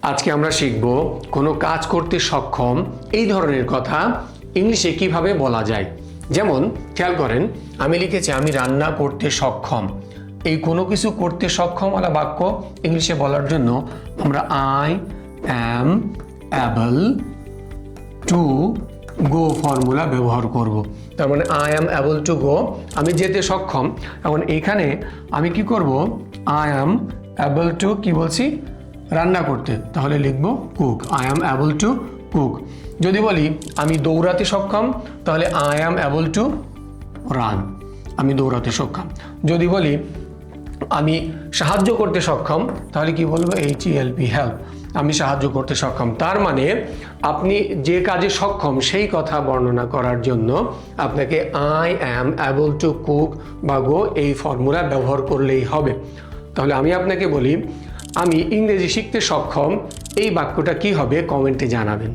আজকে আমরা শিখব কোনো কাজ করতে সক্ষম এই ধরনের কথা ইংলিশে কিভাবে বলা যায়। যেমন খেয়াল করেন, আমি লিখেছি আমি রান্না করতে সক্ষম। এই কোনো কিছু করতে সক্ষম ওলা বাক্য ইংলিশে বলার জন্য আমরা I am able to go formula ব্যবহার করব। তার মানে I am able to go, আমি যেতে সক্ষম। এখন এইখানে আমি কি করব, আই অ্যাম অ্যাবল টু কি বলছি, রান্না করতে, তাহলে লিখব cook. I am able to cook. যদি বলি আমি দৌড়াতে সক্ষম, তাহলে I am able to run, আমি দৌড়াতে সক্ষম। যদি বলি আমি সাহায্য করতে সক্ষম, তাহলে কি বলবো, HELP হেল্প, আমি সাহায্য করতে সক্ষম। তার মানে আপনি যে কাজে সক্ষম সেই কথা বর্ণনা করার জন্য আপনাকে I am able to cook বা গো এই ফর্মুলা ব্যবহার করলেই হবে। তাহলে আমি আপনাকে বলি আমি ইংরেজি শিখতে সক্ষম, এই বাক্যটা কি হবে কমেন্টে জানাবেন।